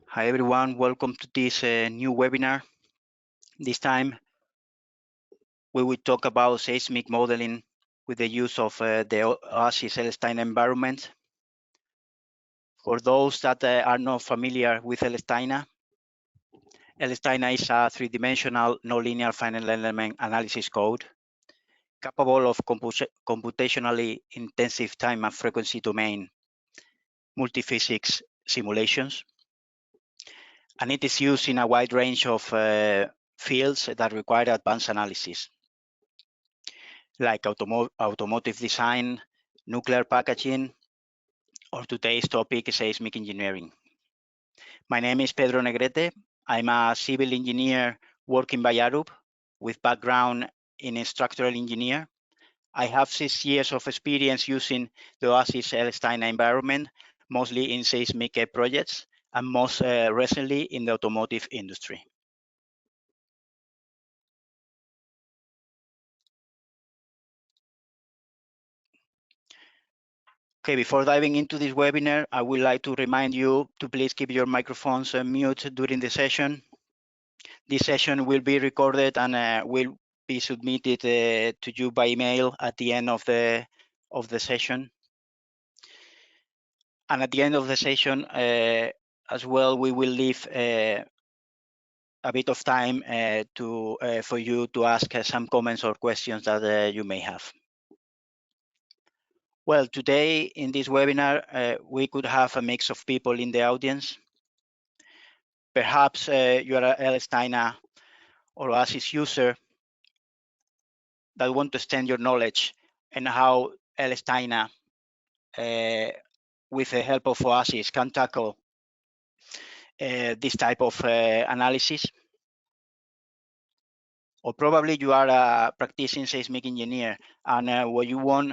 Hi everyone, welcome to this new webinar. This time we will talk about seismic modeling with the use of the Oasys LS-DYNA environment. For those that are not familiar with LS-DYNA, LS-DYNA is a three-dimensional nonlinear finite element analysis code capable of computationally intensive time and frequency domain multiphysics simulations. And it is used in a wide range of fields that require advanced analysis, like automotive design, nuclear packaging, or today's topic, seismic engineering. My name is Pedro Negrete. I'm a civil engineer working by Arup with background in structural engineer. I have 6 years of experience using the Oasys LS-DYNA environment, mostly in seismic projects, and most recently in the automotive industry. Okay, before diving into this webinar, I would like to remind you to please keep your microphones mute during the session. This session will be recorded and will be submitted to you by email at the end of the session. And at the end of the session, as well, we will leave a bit of time for you to ask some comments or questions that you may have. Well, today in this webinar, we could have a mix of people in the audience. Perhaps you are a LS-DYNA or Oasys user that want to extend your knowledge and how LS-DYNA, with the help of Oasys, can tackle this type of analysis. Or probably you are a practicing seismic engineer and what you want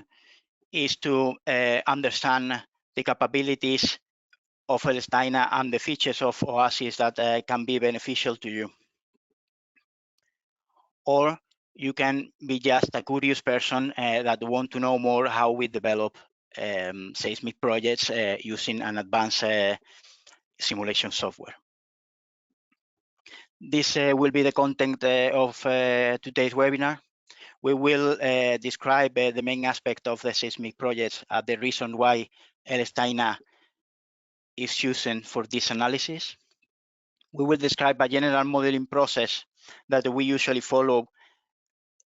is to understand the capabilities of LS-DYNA and the features of Oasys that can be beneficial to you. Or you can be just a curious person that want to know more how we develop seismic projects using an advanced simulation software. This will be the content of today's webinar. We will describe the main aspect of the seismic projects, the reason why LS-DYNA is chosen for this analysis. We will describe a general modeling process that we usually follow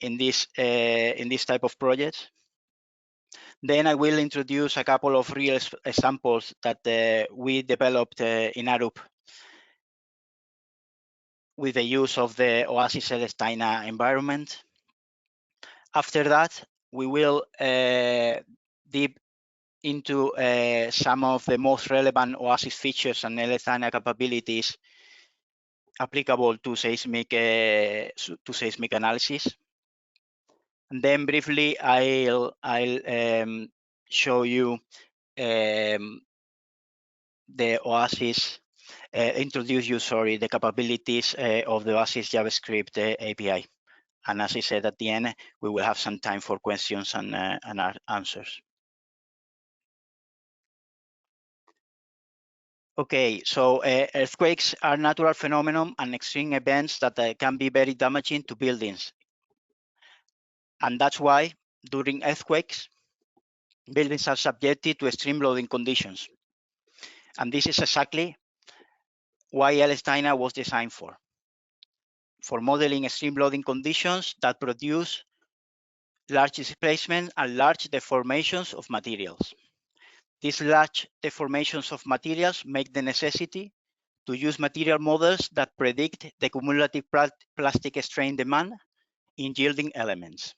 in this type of projects. Then I will introduce a couple of real examples that we developed in Arup with the use of the Oasys LS-DYNA environment. After that, we will deep into some of the most relevant Oasys features and LS-DYNA capabilities applicable to seismic analysis. And then briefly, I'll show you the Oasys, the capabilities of the Oasys JavaScript API. And as I said at the end, we will have some time for questions and answers. Okay, so earthquakes are natural phenomenon and extreme events that can be very damaging to buildings. And that's why during earthquakes, buildings are subjected to extreme loading conditions. And this is exactly why LS-DYNA was designed for modeling extreme loading conditions that produce large displacement and large deformations of materials. These large deformations of materials make the necessity to use material models that predict the cumulative plastic strain demand in yielding elements.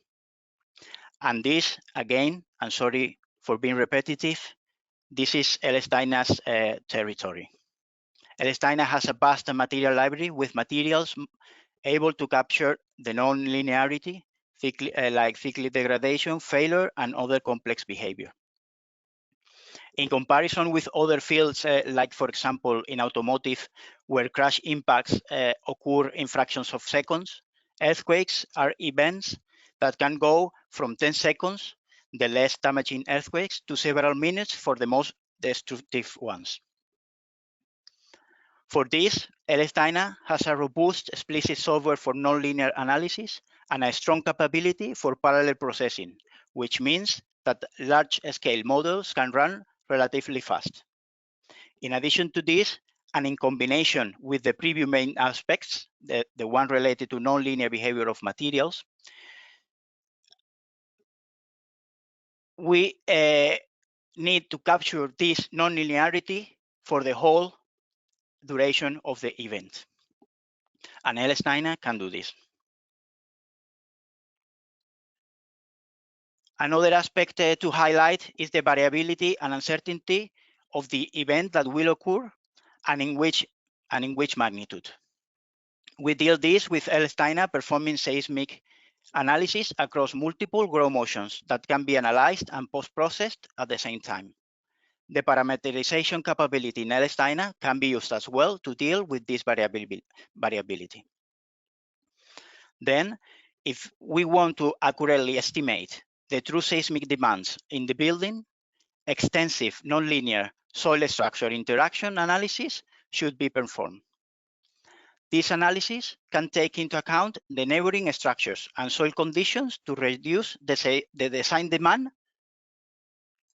And this, again, I'm sorry for being repetitive, this is LS-DYNA's territory. LS-DYNA has a vast material library with materials able to capture the non-linearity, like cyclic degradation, failure, and other complex behavior. In comparison with other fields, like for example, in automotive, where crash impacts occur in fractions of seconds, Earthquakes are events that can go from 10 seconds, the less damaging earthquakes, to several minutes for the most destructive ones. For this, LS-DYNA has a robust explicit software for nonlinear analysis and a strong capability for parallel processing, which means that large-scale models can run relatively fast. In addition to this, and in combination with the previous main aspects, the one related to nonlinear behavior of materials, we need to capture this nonlinearity for the whole duration of the event. And LS-DYNA can do this. Another aspect to highlight is the variability and uncertainty of the event that will occur and in which magnitude. We deal this with LS-DYNA performing seismic analysis across multiple ground motions that can be analyzed and post-processed at the same time. The parameterization capability in LS-DYNA can be used as well to deal with this variability. Then, if we want to accurately estimate the true seismic demands in the building, extensive nonlinear soil structure interaction analysis should be performed. This analysis can take into account the neighboring structures and soil conditions to reduce the design demand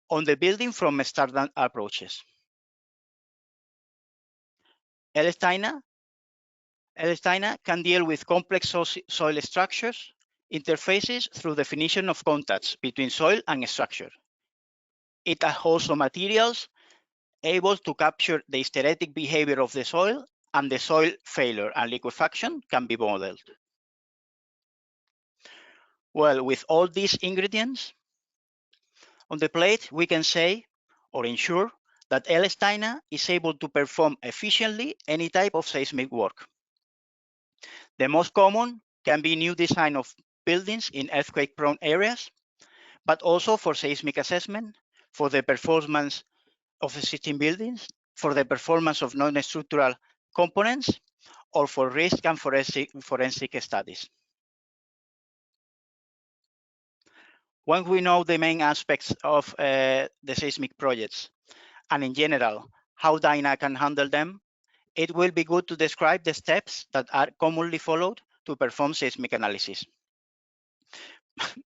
on the building from standard approaches. LS-DYNA can deal with complex soil structures interfaces through definition of contacts between soil and structure. It has also materials able to capture the hysteretic behavior of the soil, and the soil failure and liquefaction can be modeled. Well, with all these ingredients on the plate, we can say or ensure that LS-DYNA is able to perform efficiently any type of seismic work. The most common can be new design of buildings in earthquake-prone areas, but also for seismic assessment, for the performance of existing buildings, for the performance of non-structural components, or for risk and forensic studies. Once we know the main aspects of the seismic projects, and in general, how DYNA can handle them, it will be good to describe the steps that are commonly followed to perform seismic analysis.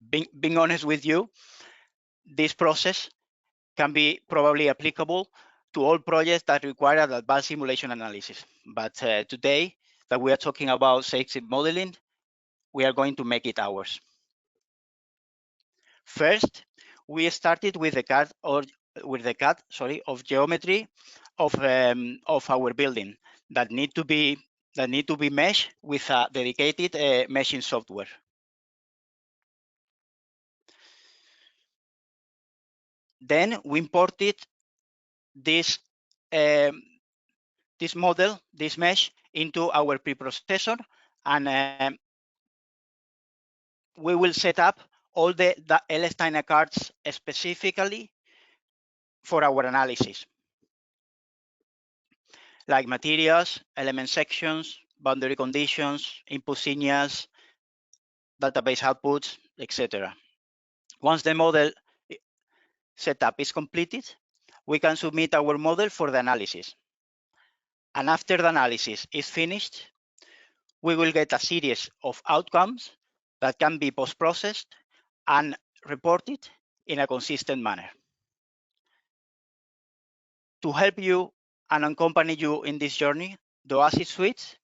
Being honest with you, this process can be probably applicable to all projects that require advanced simulation analysis. But today that we are talking about seismic modeling, we are going to make it ours. First, we started with the CAD of geometry of our building that need to be meshed with a dedicated meshing software. Then we imported this model, this mesh, into our preprocessor, and we will set up all the LS-DYNA cards specifically for our analysis, like materials, element sections, boundary conditions, input signals, database outputs, etc. Once the model setup is completed, we can submit our model for the analysis. And after the analysis is finished, we will get a series of outcomes that can be post-processed and reported in a consistent manner. To help you and accompany you in this journey, the Oasys Suite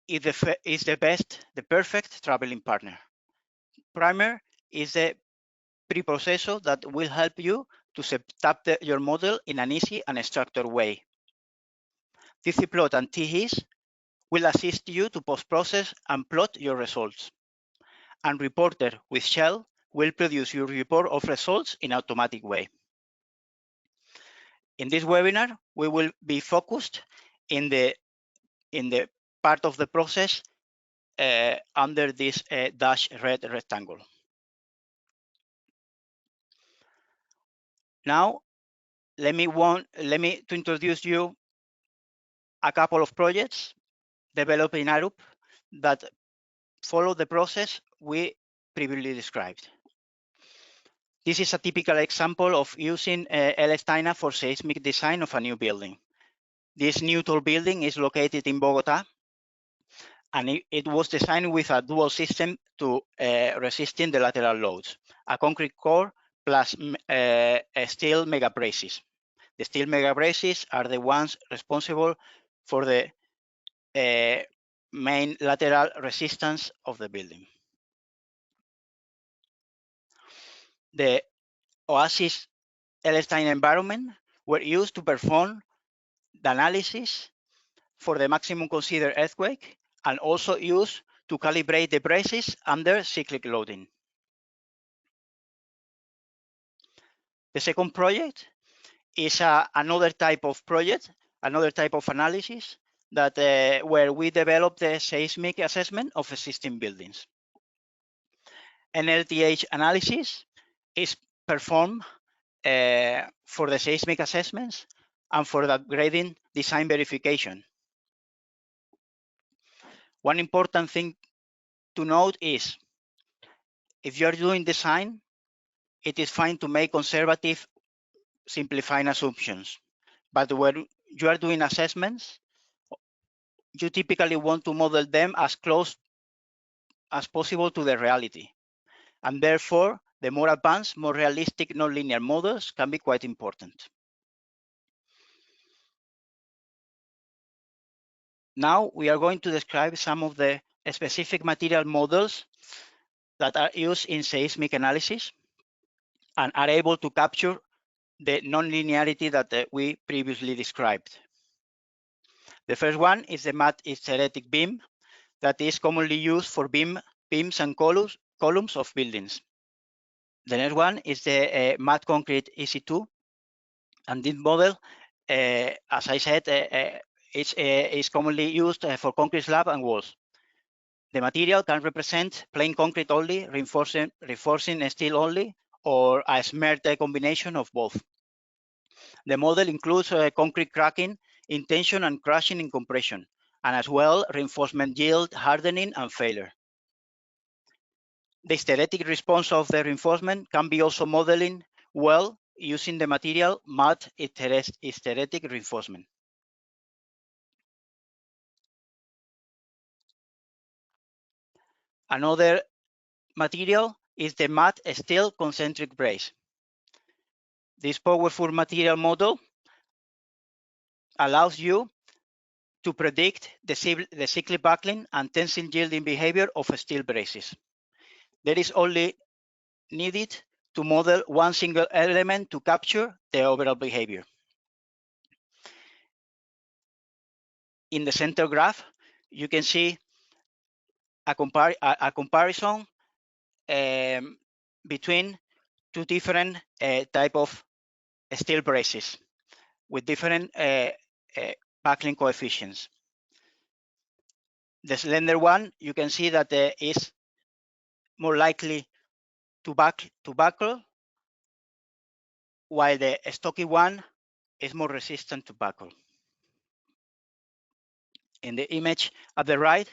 is the perfect traveling partner. Primer is the preprocessor that will help you to set up your model in an easy and structured way. THIS and THIS will assist you to post-process and plot your results. And Reporter with Shell will produce your report of results in an automatic way. In this webinar, we will be focused in the part of the process under this dash red rectangle. Now, let me to introduce you a couple of projects developed in Europe that follow the process we previously described. This is a typical example of using LS-DYNA for seismic design of a new building. This new tall building is located in Bogota, and it was designed with a dual system to resisting the lateral loads, a concrete core plus steel mega braces. The steel mega braces are the ones responsible for the main lateral resistance of the building. The Oasys LS-DYNA environment were used to perform the analysis for the maximum considered earthquake and also used to calibrate the braces under cyclic loading. The second project is another type of project, another type of analysis that where we develop the seismic assessment of existing buildings. An LTH analysis is performed for the seismic assessments and for the grading design verification. One important thing to note is if you're doing design, it is fine to make conservative, simplifying assumptions. But when you are doing assessments, you typically want to model them as close as possible to the reality. And therefore, the more advanced, more realistic nonlinear models can be quite important. Now we are going to describe some of the specific material models that are used in seismic analysis and are able to capture the nonlinearity that we previously described. The first one is the matte hysteretic beam that is commonly used for beams and columns of buildings. The next one is the matte concrete EC2, and this model, as I said, is commonly used for concrete slab and walls. The material can represent plain concrete only, reinforcing steel only, or a smeared combination of both. The model includes concrete cracking in tension and crushing in compression, and as well reinforcement yield, hardening, and failure. The hysteretic response of the reinforcement can be also modeling well using the material matte hysteretic reinforcement. Another material is the matte steel concentric brace. This powerful material model allows you to predict the cyclic buckling and tensile yielding behavior of steel braces. There is only needed to model one single element to capture the overall behavior. In the center graph, you can see a comparison between two different type of steel braces with different buckling coefficients. The slender one, you can see that is more likely to buckle, while the stocky one is more resistant to buckle. In the image at the right,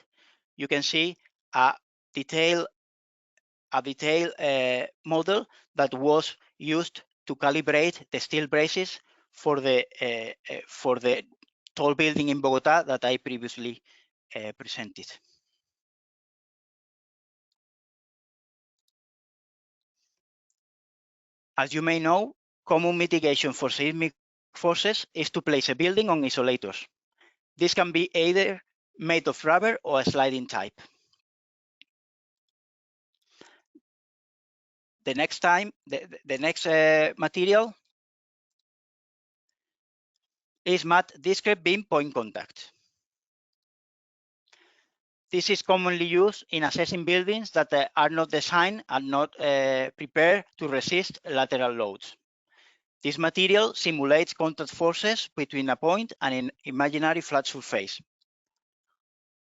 you can see a detailed model that was used to calibrate the steel braces for the tall building in Bogota that I previously presented. As you may know, common mitigation for seismic forces is to place a building on isolators. This can be either made of rubber or a sliding type. The next material is matte discrete beam point contact. This is commonly used in assessing buildings that are not designed and not prepared to resist lateral loads. This material simulates contact forces between a point and an imaginary flat surface.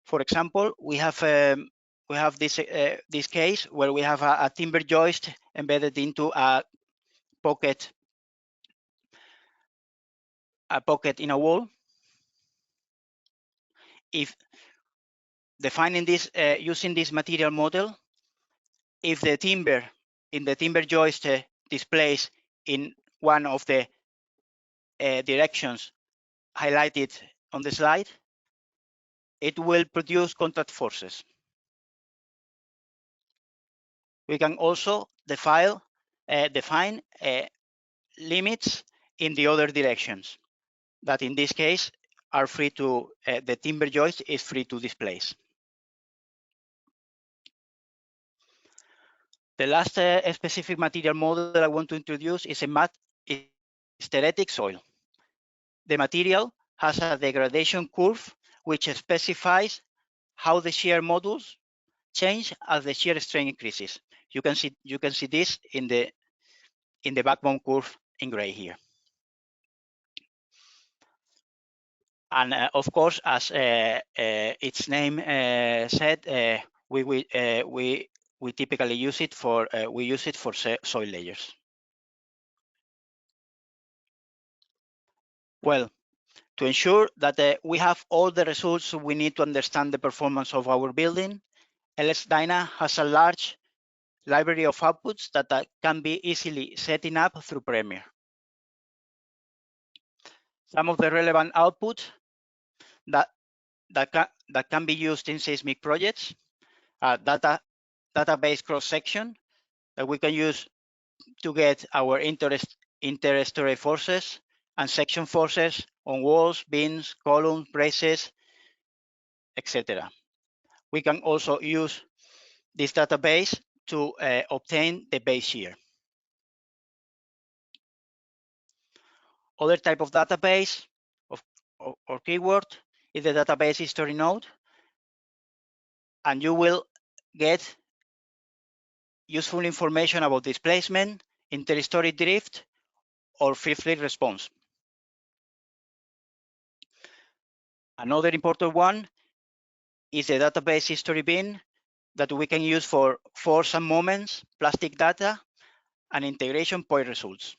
For example, we have this case where we have a timber joist embedded into a pocket in a wall. If defining this using this material model, if the timber in the timber joist displays in one of the directions highlighted on the slide, it will produce contact forces. We can also define limits in the other directions that in this case are free to, the timber joist is free to displace. The last specific material model I want to introduce is a hysteretic soil. The material has a degradation curve which specifies how the shear modules change as the shear strain increases. You can see this in the backbone curve in gray here. And of course, as its name said, we typically use it for soil layers. Well, to ensure that we have all the results we need to understand the performance of our building, LS-DYNA has a large library of outputs that can be easily setting up through Premiere. Some of the relevant outputs that can be used in seismic projects are database cross-section that we can use to get our inter-story forces and section forces on walls, beams, columns, braces, etc. We can also use this database to obtain the base shear. Other type of database or keyword is the database history node, and you will get useful information about displacement, inter-story drift, or fifth response. Another important one is the database history bin that we can use for force and moments, plastic data, and integration point results.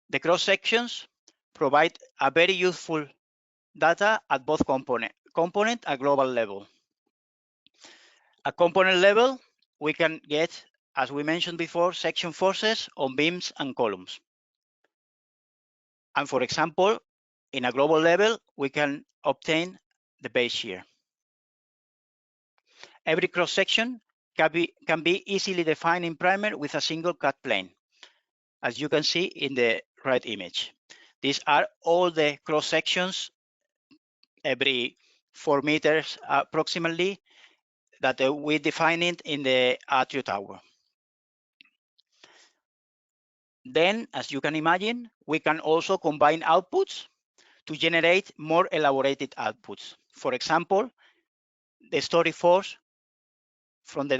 The cross sections provide a very useful data at both component and global level. At component level, we can get, as we mentioned before, section forces on beams and columns. And for example, in a global level, we can obtain the base shear. Every cross section can be easily defined in Primer with a single cut plane, as you can see in the right image. These are all the cross sections every 4 meters approximately that we define it in the Atrio tower. Then, as you can imagine, we can also combine outputs to generate more elaborated outputs. For example, the story force from the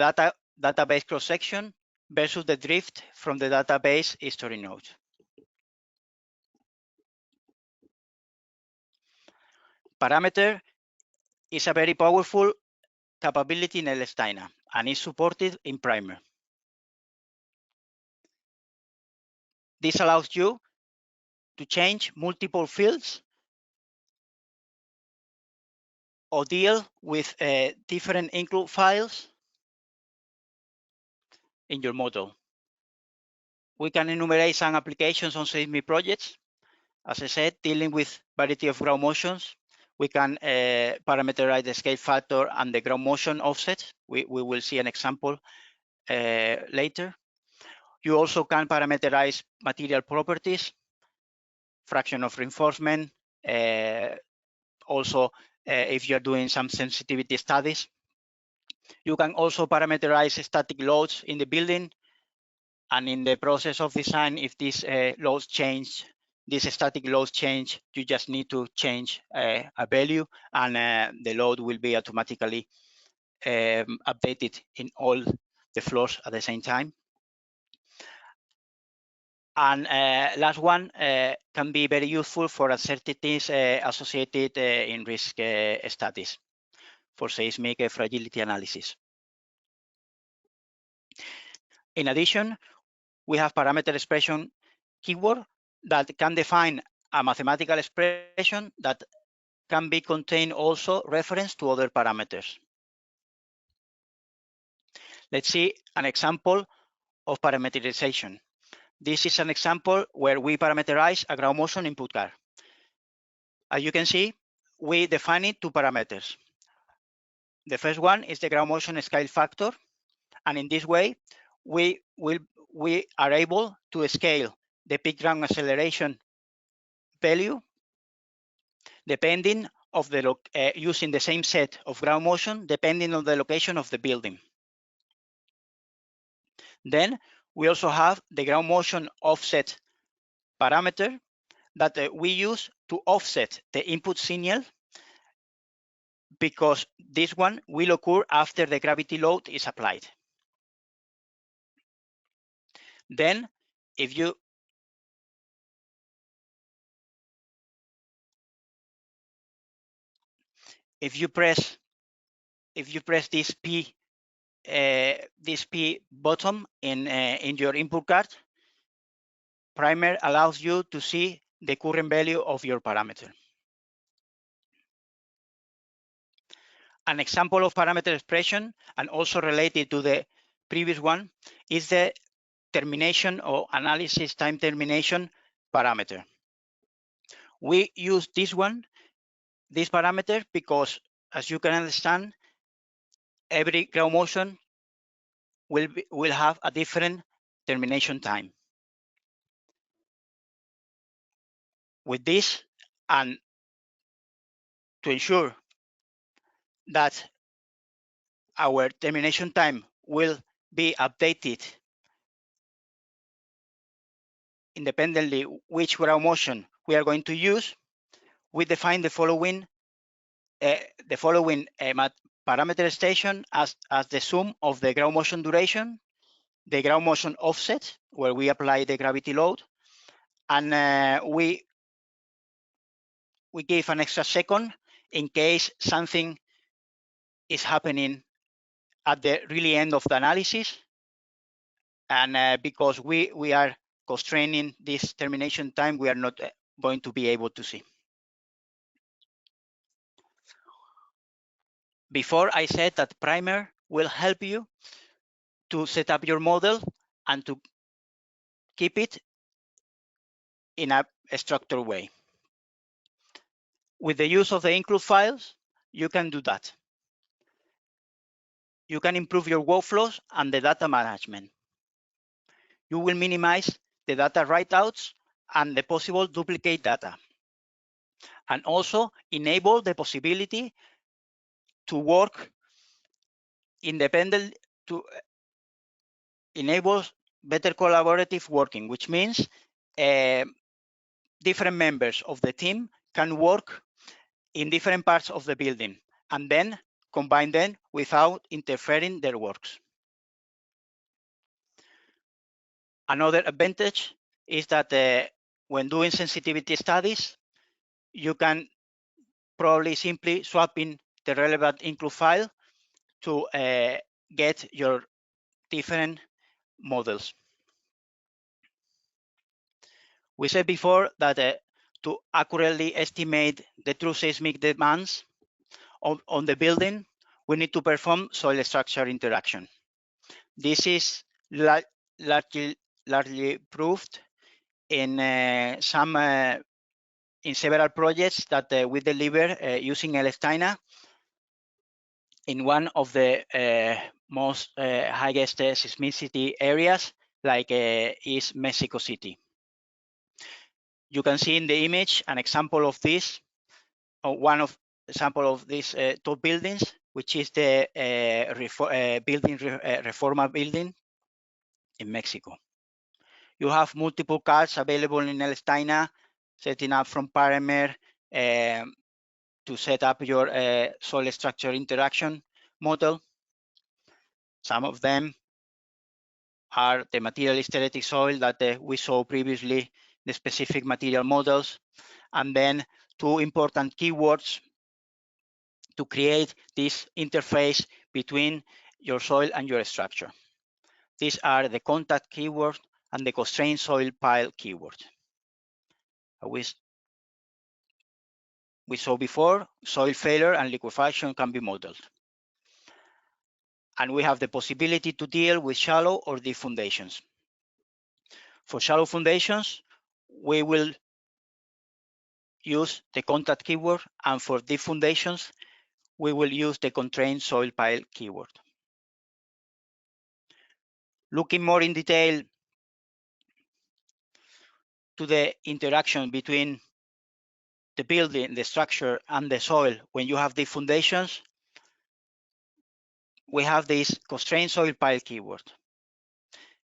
database cross-section versus the drift from the database history node. Parameter is a very powerful capability in LS-DYNA and is supported in Primer. This allows you to change multiple fields or deal with different include files in your model. We can enumerate some applications on seismic projects. As I said, dealing with variety of ground motions. We can parameterize the scale factor and the ground motion offset. We will see an example later. You also can parameterize material properties, fraction of reinforcement, also if you're doing some sensitivity studies. You can also parameterize static loads in the building, and in the process of design, if these loads change, these static loads change, you just need to change a value, and the load will be automatically updated in all the floors at the same time. And last one can be very useful for uncertainties associated in risk studies for seismic fragility analysis. In addition, we have parameter expression keyword that can define a mathematical expression that can be contained also reference to other parameters. Let's see an example of parameterization. This is an example where we parameterize a ground motion input card. As you can see, we define two parameters. The first one is the ground motion scale factor, and in this way, we are able to scale the peak ground acceleration value depending of the using the same set of ground motion depending on the location of the building. Then we also have the ground motion offset parameter that we use to offset the input signal, because this one will occur after the gravity load is applied. Then if you press this P button in your input card, Primer allows you to see the current value of your parameter. An example of parameter expression, and also related to the previous one, is the termination or analysis time termination parameter. We use this parameter, because as you can understand, every ground motion will have a different termination time. With this, and to ensure that our termination time will be updated independently which ground motion we are going to use, we define the following parameter station as the sum of the ground motion duration, the ground motion offset, where we apply the gravity load, and we give an extra second in case something is happening at the really end of the analysis, and because we are constraining this termination time, we are not going to be able to see. Before, I said that Primer will help you to set up your model and to keep it in a structured way. With the use of the include files, you can do that. You can improve your workflows and the data management. You will minimize the data write-outs and the possible duplicate data, and also enable the possibility to work independent, to enable better collaborative working, which means different members of the team can work in different parts of the building and then combine them without interfering their works. Another advantage is that when doing sensitivity studies, you can probably simply swap in the relevant include file to get your different models. We said before that to accurately estimate the true seismic demands on the building, we need to perform soil structure interaction. This is largely proved in several projects that we deliver using LS-DYNA in one of the most highest seismicity areas, like is Mexico City. You can see in the image an example of this, or one of example of these top buildings, which is the Reforma building in Mexico. You have multiple cards available in LS-DYNA, setting up from Parameter to set up your soil structure interaction model. Some of them are the material hysteretic soil that we saw previously, the specific material models, and then two important keywords to create this interface between your soil and your structure. These are the contact keyword and the constrained soil pile keyword. we saw before, soil failure and liquefaction can be modeled. And we have the possibility to deal with shallow or deep foundations. For shallow foundations, we will use the contact keyword, and for deep foundations, we will use the constrained soil pile keyword. Looking more in detail to the interaction between the building, the structure, and the soil when you have deep foundations, we have this constrained soil pile keyword.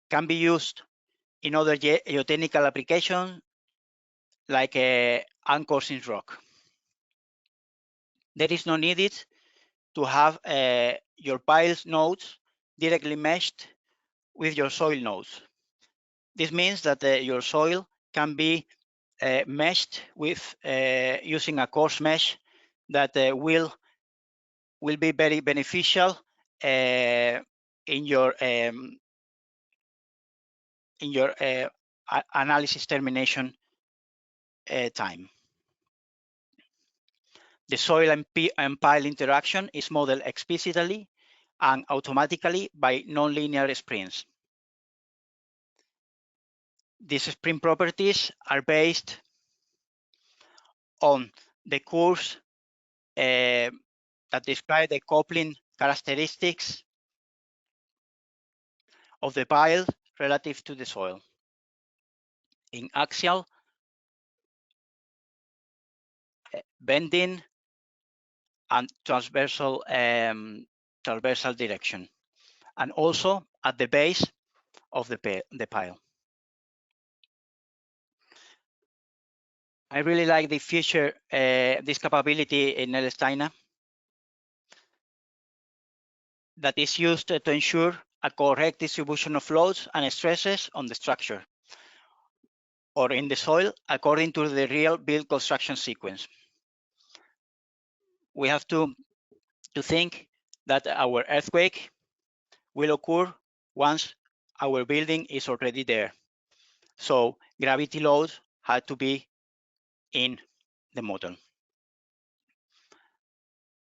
Can be used in other geotechnical applications like anchors in rock. There is no need to have your piles nodes directly meshed with your soil nodes. This means that your soil can be meshed with using a coarse mesh that will be very beneficial in your analysis termination time. The soil and pile interaction is modeled explicitly and automatically by nonlinear sprints. These sprint properties are based on the curves that describe the coupling characteristics of the pile relative to the soil. In axial, bending, and transversal direction, and also at the base of the pile. I really like the feature, this capability in LS-DYNA that is used to ensure a correct distribution of loads and stresses on the structure or in the soil according to the real build construction sequence. We have to think that our earthquake will occur once our building is already there. So gravity loads had to be in the model.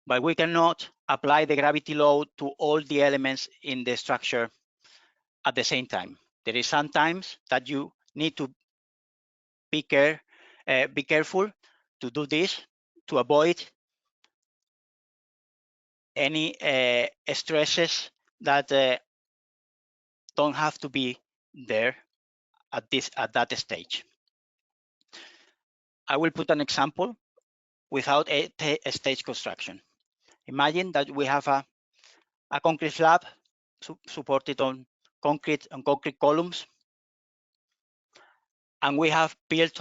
But we cannot apply the gravity load to all the elements in the structure at the same time. There is sometimes that you need to be careful to do this to avoid any stresses that don't have to be there at that stage. I will put an example without a stage construction. Imagine that we have a concrete slab supported on concrete columns, and we have built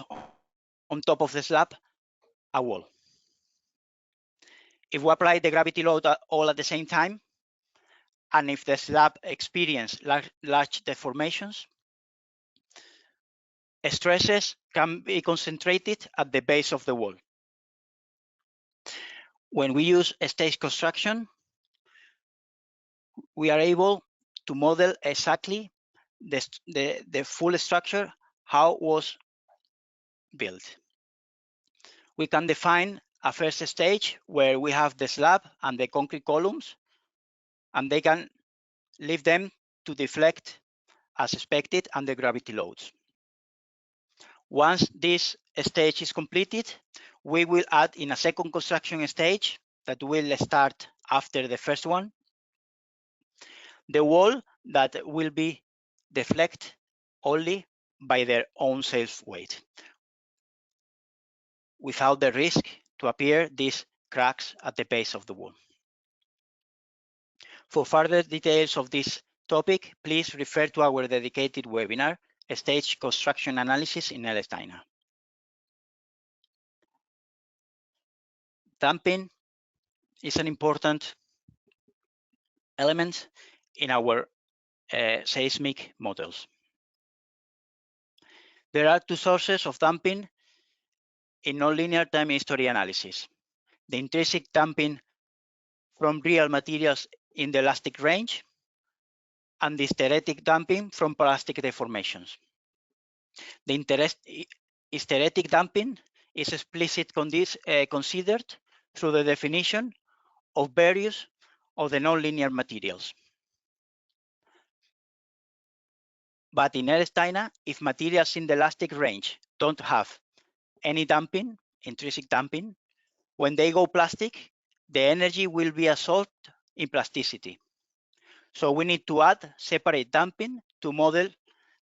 on top of the slab a wall. If we apply the gravity load all at the same time, and if the slab experiences large deformations, stresses can be concentrated at the base of the wall. When we use a stage construction, we are able to model exactly the full structure, how it was built. We can define a first stage where we have the slab and the concrete columns, and they can leave them to deflect as expected under gravity loads. Once this stage is completed, we will add in a second construction stage that will start after the first one, the wall that will be deflect only by their own self-weight, without the risk to appear these cracks at the base of the wall. For further details of this topic, please refer to our dedicated webinar, Stage Construction Analysis in LS-DYNA. Damping is an important element in our seismic models. There are two sources of damping in nonlinear time history analysis: the intrinsic damping from real materials in the elastic range, and the hysteretic damping from plastic deformations. The hysteretic damping is explicitly considered through the definition of various of the nonlinear materials. But in LS-DYNA, if materials in the elastic range don't have any damping, intrinsic damping, when they go plastic, the energy will be absorbed in plasticity. So we need to add separate damping to model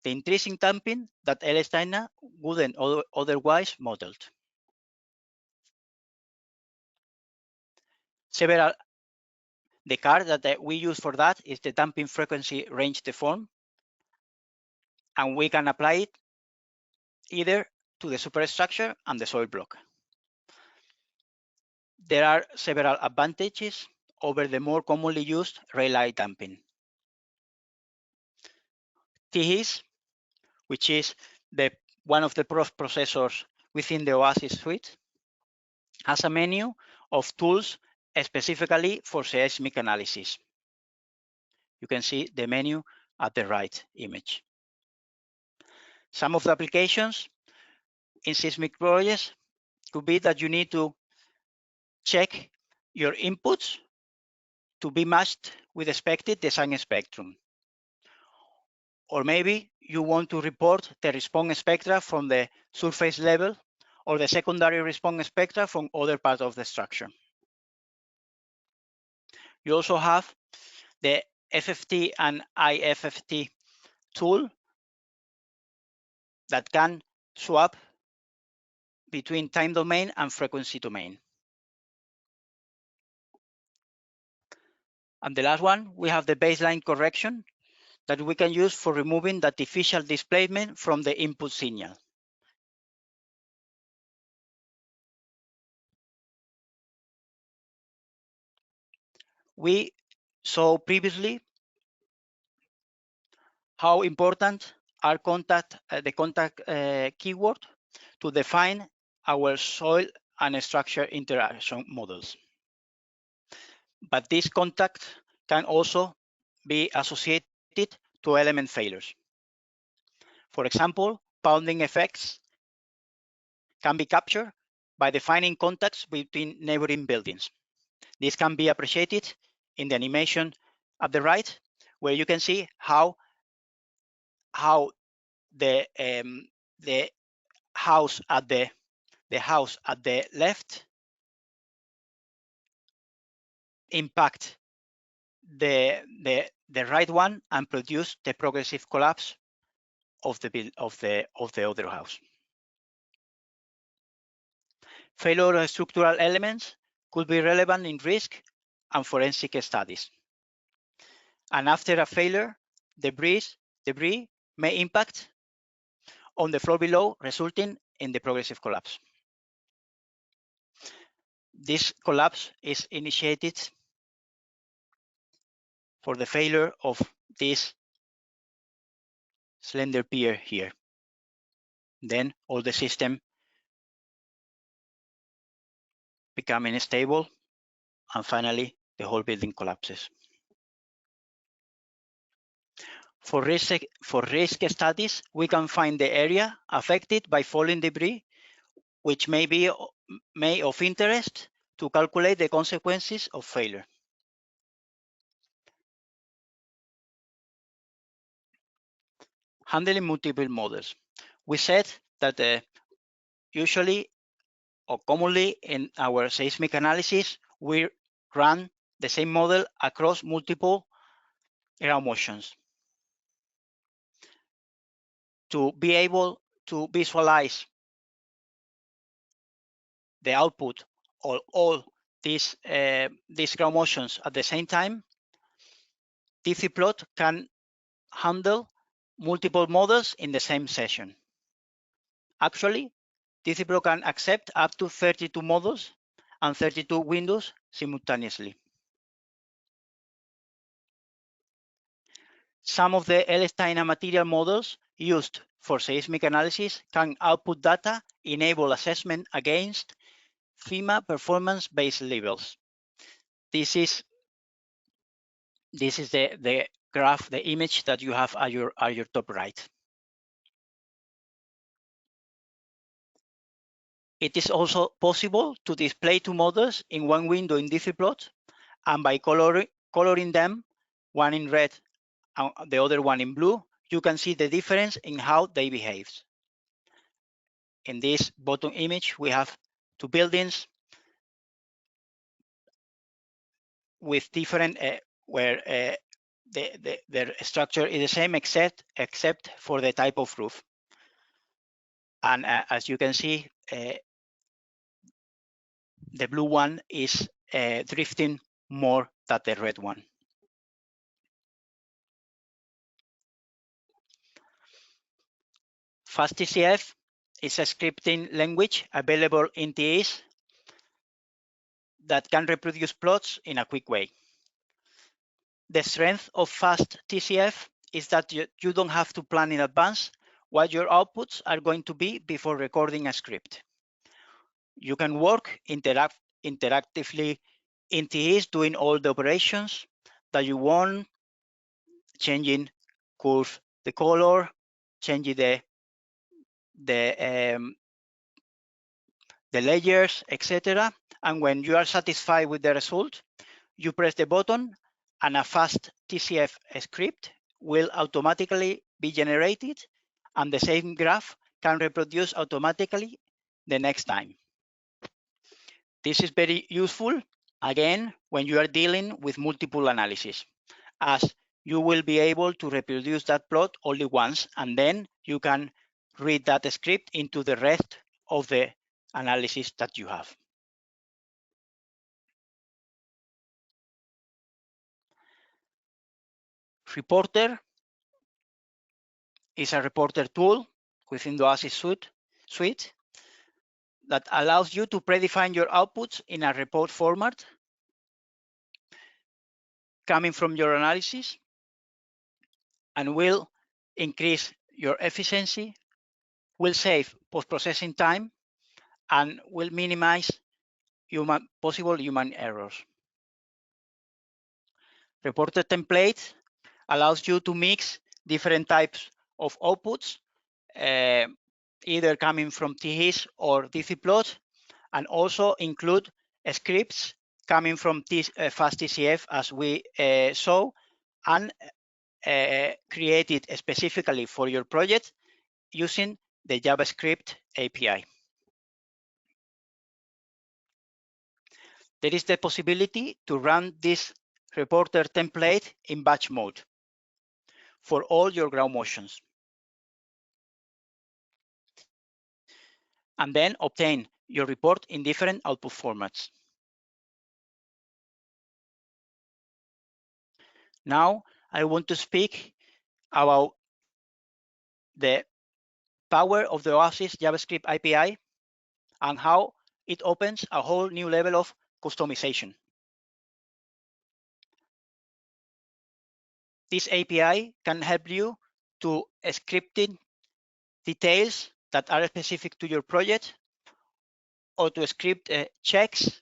the intrinsic damping that LS-DYNA wouldn't otherwise modeled. The card that we use for that is the damping frequency range deform, and we can apply it either to the superstructure and the soil block. There are several advantages over the more commonly used Rayleigh damping. THIS, which is one of the processors within the Oasys Suite, has a menu of tools specifically for seismic analysis. You can see the menu at the right image. Some of the applications in seismic projects could be that you need to check your inputs to be matched with expected design spectrum. Or maybe you want to report the response spectra from the surface level or the secondary response spectra from other parts of the structure. You also have the FFT and IFFT tool that can swap between time domain and frequency domain. And the last one, we have the baseline correction that we can use for removing the artificial displacement from the input signal. We saw previously how important are the contact keyword to define our soil and structure interaction models. But this contact can also be associated to element failures. For example, pounding effects can be captured by defining contacts between neighboring buildings. This can be appreciated in the animation at the right, where you can see how the house at the left impact the right one and produce the progressive collapse of the other house. Failure of structural elements could be relevant in risk and forensic studies. And after a failure, debris may impact on the floor below, resulting in the progressive collapse. This collapse is initiated for the failure of this slender pier here. Then all the system becoming unstable, and finally the whole building collapses. For risk studies, we can find the area affected by falling debris, which may of interest to calculate the consequences of failure. Handling multiple models. We said that usually or commonly in our seismic analysis, we run the same model across multiple ground motions. To be able to visualize the output of all these ground motions at the same time, TC-plot can handle multiple models in the same session. Actually, TC-plot can accept up to 32 models and 32 windows simultaneously. Some of the LS-DYNA material models used for seismic analysis can output data, enable assessment against FEMA performance-based levels. This is the graph, the image that you have at your top right. It is also possible to display two models in one window in dithplot, and by coloring them, one in red and the other one in blue, you can see the difference in how they behave. In this bottom image, we have two buildings with different, where their structure is the same except for the type of roof. And as you can see, the blue one is drifting more than the red one. FastTCF is a scripting language available in THIS that can reproduce plots in a quick way. The strength of FastTCF is that you don't have to plan in advance what your outputs are going to be before recording a script. You can work interactively in THIS, doing all the operations that you want, changing curve, the color, changing the layers, etc. And when you are satisfied with the result, you press the button and a FastTCF script will automatically be generated, and the same graph can reproduce automatically the next time. This is very useful, again, when you are dealing with multiple analysis, as you will be able to reproduce that plot only once, and then you can read that script into the rest of the analysis that you have. Reporter is a reporter tool within the Oasys Suite that allows you to predefine your outputs in a report format coming from your analysis, and will increase your efficiency, will save post-processing time, and will minimize possible human errors. Reporter template allows you to mix different types of outputs, either coming from THIS or dithplot, and also include scripts coming from FastTCF, as we saw, and created specifically for your project using the JavaScript API. There is the possibility to run this reporter template in batch mode for all your ground motions, and then obtain your report in different output formats. Now, I want to speak about the power of the Oasys JavaScript API and how it opens a whole new level of customization. This API can help you to scripting details that are specific to your project, or to script checks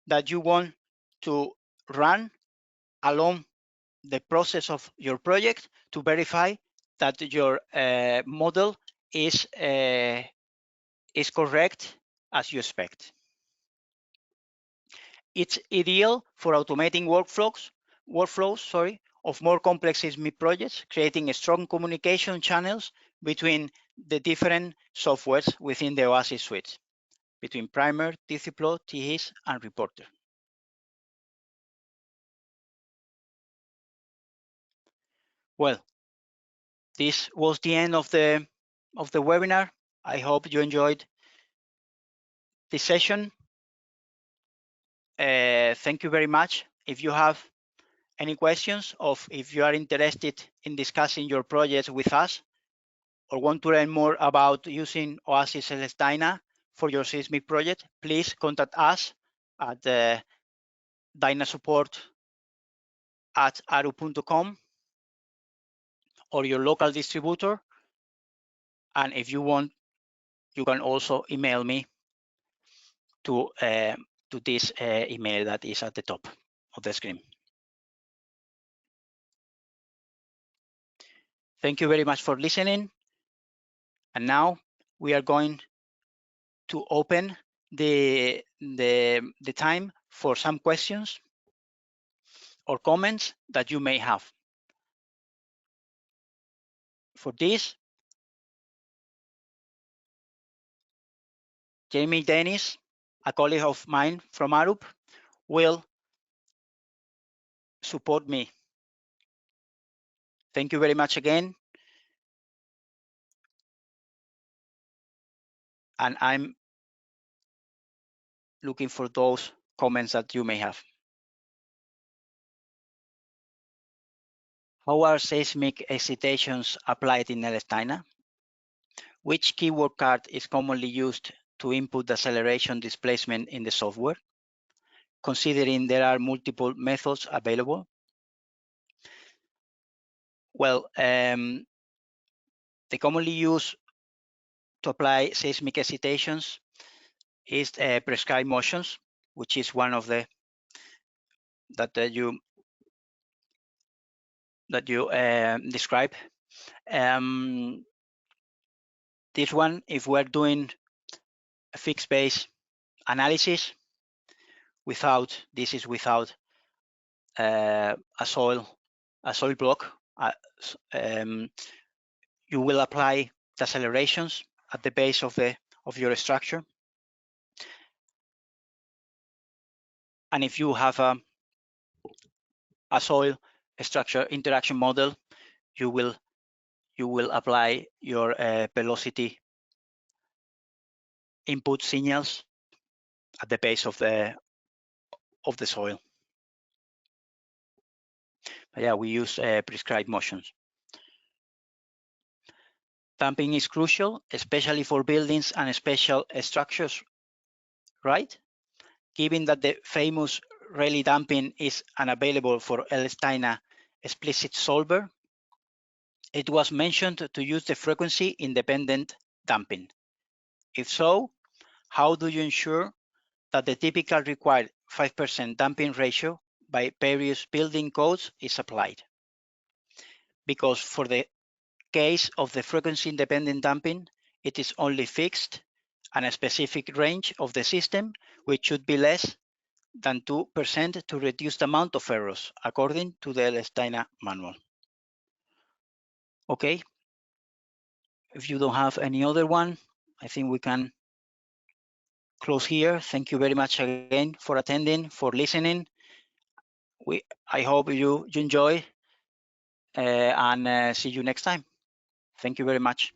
that you want to run along the process of your project to verify that your model is correct as you expect. It's ideal for automating workflows of more complex seismic projects, creating strong communication channels between the different softwares within the Oasys Suite, between Primer, dithplot, THIS, and Reporter. Well, this was the end of the webinar. I hope you enjoyed this session. Thank you very much. If you have any questions, or if you are interested in discussing your projects with us, or want to learn more about using Oasys LS-DYNA for your Seismic project, please contact us at dynasupport@aru.com or your local distributor. And if you want, you can also email me to this email that is at the top of the screen. Thank you very much for listening. And now we are going to open the time for some questions or comments that you may have. For this, Jamie Dennis, a colleague of mine from Arup, will support me. Thank you very much again. And I'm looking for those comments that you may have. How are seismic excitations applied in LS-DYNA? Which keyword card is commonly used to input the acceleration displacement in the software, considering there are multiple methods available? Well, the commonly used to apply seismic excitations is prescribed motions, which is one of the that you describe. This one, if we're doing a fixed base analysis without a soil block, you will apply the accelerations at the base of your structure. And if you have a soil structure interaction model, you will apply your velocity input signals at the base of the soil. But yeah, we use prescribed motions. Damping is crucial, especially for buildings and special structures, right? Given that the famous Rayleigh damping is unavailable for LS-DYNA explicit solver, it was mentioned to use the frequency-independent damping. If so, how do you ensure that the typical required 5% damping ratio by various building codes is applied? Because for the case of the frequency-independent damping, it is only fixed and a specific range of the system, which should be less than 2% to reduce the amount of errors, according to the LS-DYNA manual. Okay, if you don't have any other one, I think we can close here. Thank you very much again for attending, for listening. I hope you enjoy and see you next time. Thank you very much.